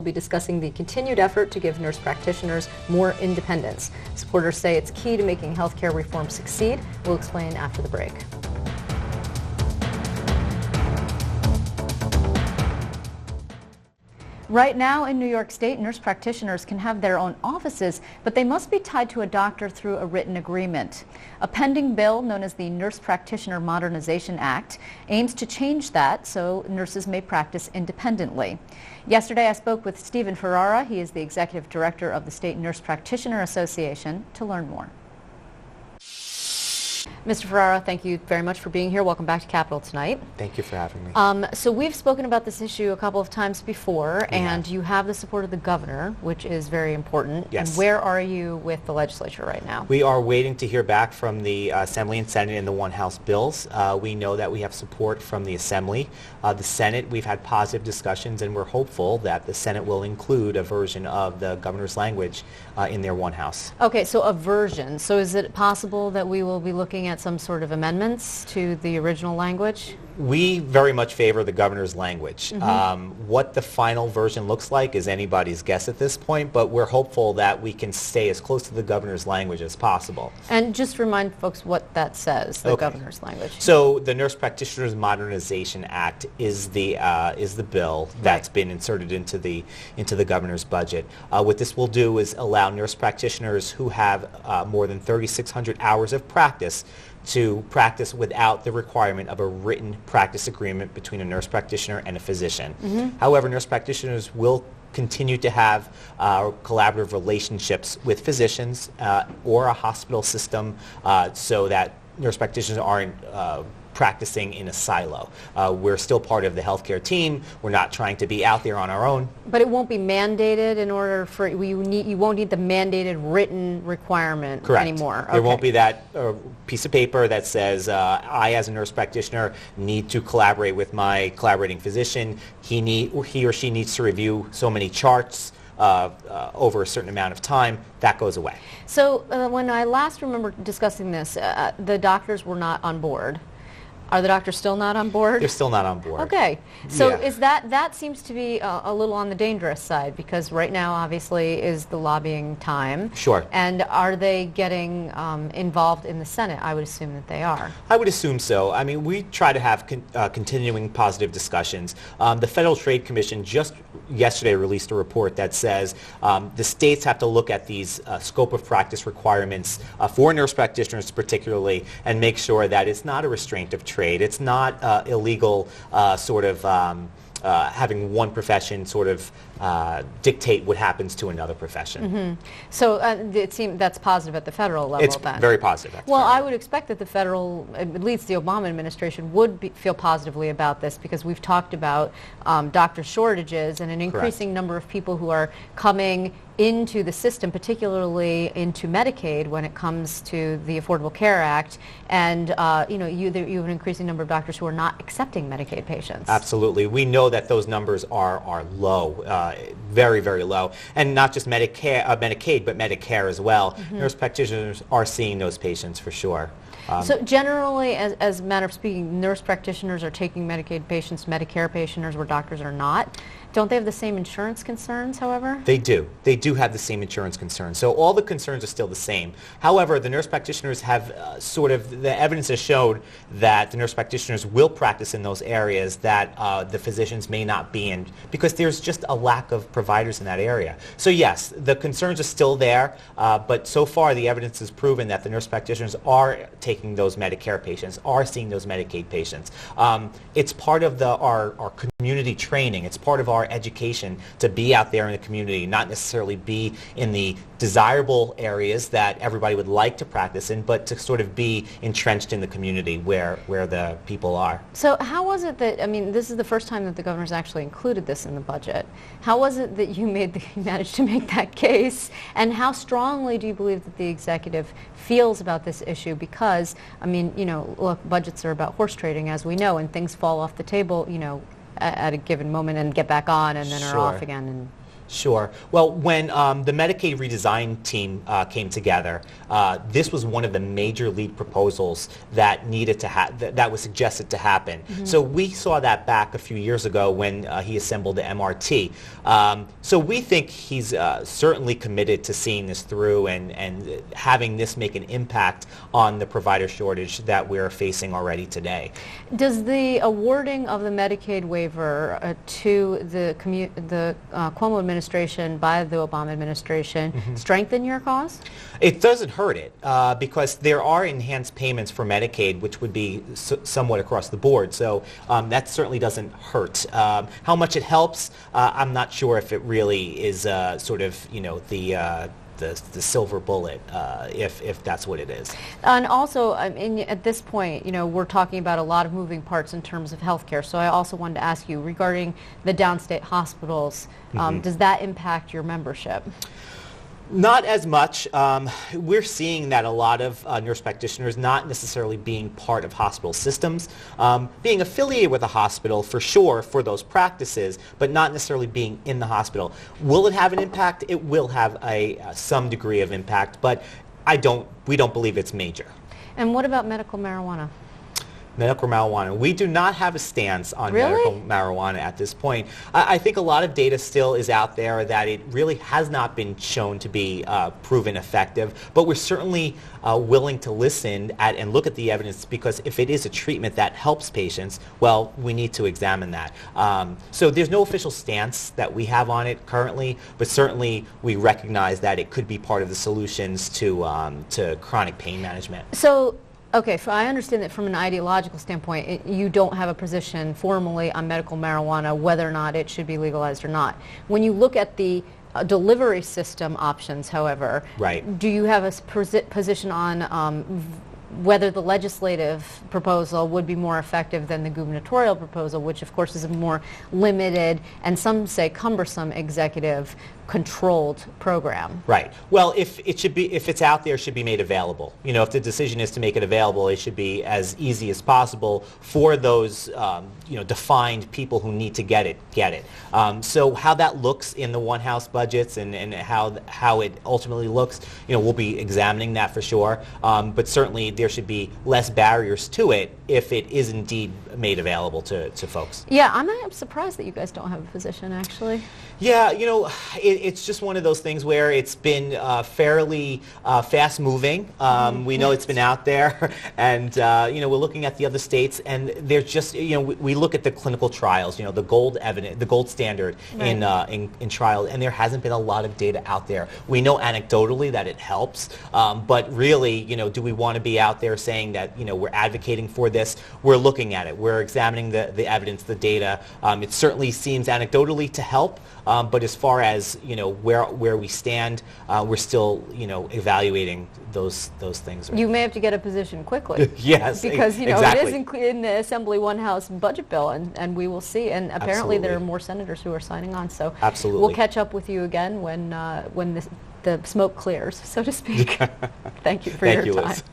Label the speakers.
Speaker 1: will be discussing the continued effort to give nurse practitioners more independence. Supporters say it's key to making healthcare reform succeed. We'll explain after the break. Right now in New York State, nurse practitioners can have their own offices, but they must be tied to a doctor through a written agreement. A pending bill known as the Nurse Practitioner Modernization Act aims to change that so nurses may practice independently. Yesterday I spoke with Stephen Ferrara. He is the executive director of the State Nurse Practitioner Association, to learn more. Mr. Ferrara, thank you very much for being here. Welcome back to Capitol tonight.
Speaker 2: Thank you for having me.
Speaker 1: So we've spoken about this issue a couple of times before, and you have the support of the governor, which is very important.
Speaker 2: Yes.
Speaker 1: And where are you with the legislature right now?
Speaker 2: We are waiting to hear back from the Assembly and Senate in the one House bills. We know that we have support from the Assembly. The Senate, we've had positive discussions, and we're hopeful that the Senate will include a version of the governor's language in their one House.
Speaker 1: Okay, so a version. So is it possible that we will be looking at some sort of amendments to the original language?
Speaker 2: We very much favor the governor's language. What the final version looks like is anybody's guess at this point, but we're hopeful that we can stay as close to the governor's language as possible.
Speaker 1: And just remind folks what that says, the governor's language.
Speaker 2: So the Nurse Practitioners Modernization Act is the bill that's been inserted into the governor's budget. What this will do is allow nurse practitioners who have more than 3,600 hours of practice to practice without the requirement of a written practice agreement between a nurse practitioner and a physician. However, nurse practitioners will continue to have collaborative relationships with physicians or a hospital system so that nurse practitioners aren't practicing in a silo. We're still part of the healthcare team. We're not trying to be out there on our own.
Speaker 1: But it won't be mandated in order for, you won't need the mandated written requirement anymore.
Speaker 2: There won't be that piece of paper that says I as a nurse practitioner need to collaborate with my collaborating physician. He or she needs to review so many charts over a certain amount of time. That goes away. So
Speaker 1: when I last remember discussing this, the doctors were not on board. Are the doctors still not on board?
Speaker 2: They're still not on board.
Speaker 1: Okay. So is that seems to be a little on the dangerous side, because right now obviously is the lobbying time.
Speaker 2: Sure.
Speaker 1: And are they getting involved in the Senate? I would assume that they are.
Speaker 2: I would assume so. I mean, we try to have continuing positive discussions. The Federal Trade Commission just yesterday released a report that says the states have to look at these scope of practice requirements for nurse practitioners particularly, and make sure that it's not a restraint of trade. It's not illegal having one profession sort of dictate what happens to another profession.
Speaker 1: So it seems that's positive at the federal level.
Speaker 2: It's
Speaker 1: then.
Speaker 2: Very positive.
Speaker 1: Well, I would expect that the federal, at least the Obama administration, would feel positively about this, because we've talked about doctor shortages and an increasing number of people who are coming into the system, particularly into Medicaid when it comes to the Affordable Care Act, and you have an increasing number of doctors who are not accepting Medicaid patients.
Speaker 2: Absolutely. We know that those numbers are low, very, very low, and not just Medicaid, but Medicare as well. Nurse practitioners are seeing those patients for sure.
Speaker 1: So generally, as a matter of speaking, nurse practitioners are taking Medicaid patients, Medicare patients, where doctors are not. Don't they have the same insurance concerns, however?
Speaker 2: They do. They do have the same insurance concerns. So all the concerns are still the same. However, the nurse practitioners have the evidence has showed that the nurse practitioners will practice in those areas that the physicians may not be in, because there's just a lack of providers in that area. So yes, the concerns are still there, but so far the evidence has proven that the nurse practitioners are taking those Medicare patients, are seeing those Medicaid patients. It's part of our community training. It's part of our education to be out there in the community, not necessarily be in the desirable areas that everybody would like to practice in, but to sort of be entrenched in the community where the people are.
Speaker 1: So how was it that, I mean, this is the first time that the governor's actually included this in the budget. How was it that you managed to make that case, and how strongly do you believe that the executive feels about this issue? Because, I mean, look, budgets are about horse trading, as we know, and things fall off the table, at a given moment and get back on and then are off again.
Speaker 2: Sure. Well, when the Medicaid redesign team came together, this was one of the major lead proposals that needed to that was suggested to happen. Mm-hmm. So we saw that back a few years ago when he assembled the MRT. So we think he's certainly committed to seeing this through and having this make an impact on the provider shortage that we're facing already today.
Speaker 1: Does the awarding of the Medicaid waiver to the Cuomo administration by the Obama administration strengthen your cause?
Speaker 2: It doesn't hurt it because there are enhanced payments for Medicaid, which would be somewhat across the board. So that certainly doesn't hurt. How much it helps, I'm not sure if it really is sort of, the silver bullet, if that's what it is.
Speaker 1: And also, at this point, we're talking about a lot of moving parts in terms of healthcare. So I also wanted to ask you regarding the downstate hospitals, does that impact your membership?
Speaker 2: Not as much. We're seeing that a lot of nurse practitioners not necessarily being part of hospital systems, being affiliated with a hospital for sure for those practices, but not necessarily being in the hospital. Will it have an impact? It will have some degree of impact, but we don't believe it's major.
Speaker 1: And what about medical marijuana?
Speaker 2: Medical marijuana. We do not have a stance on medical marijuana at this point. I think a lot of data still is out there that it really has not been shown to be proven effective, but we're certainly willing to listen at and look at the evidence because if it is a treatment that helps patients, well, we need to examine that. So there's no official stance that we have on it currently, but certainly we recognize that it could be part of the solutions to chronic pain management.
Speaker 1: So okay, so I understand that from an ideological standpoint, you don't have a position formally on medical marijuana, whether or not it should be legalized or not. When you look at the delivery system options, however, do you have a position on whether the legislative proposal would be more effective than the gubernatorial proposal, which of course is a more limited and some say cumbersome executive controlled program? Right.
Speaker 2: Well, if it's out there, it should be made available. If the decision is to make it available, it should be as easy as possible for those defined people who need to get it. So how that looks in the one house budgets and how it ultimately looks, we'll be examining that for sure. But certainly there should be less barriers to it if it is indeed made available to folks.
Speaker 1: Yeah, I'm surprised that you guys don't have a position actually.
Speaker 2: Yeah, it's just one of those things where it's been fairly fast moving. We know it's been out there, and we're looking at the other states, and there's just we look at the clinical trials, the gold evidence, the gold standard in trial, and there hasn't been a lot of data out there. We know anecdotally that it helps, but really, do we want to be out there saying that we're advocating for this? We're looking at it. We're examining the evidence, the data. It certainly seems anecdotally to help. But as far as where we stand, we're still evaluating those things.
Speaker 1: You may have to get a position quickly.
Speaker 2: Yes,
Speaker 1: because
Speaker 2: exactly.
Speaker 1: It is in the Assembly One House budget bill, and we will see. And apparently there are more senators who are signing on. So
Speaker 2: absolutely,
Speaker 1: we'll catch up with you again when the smoke clears, so to speak. Thank you for your time.
Speaker 2: Liz.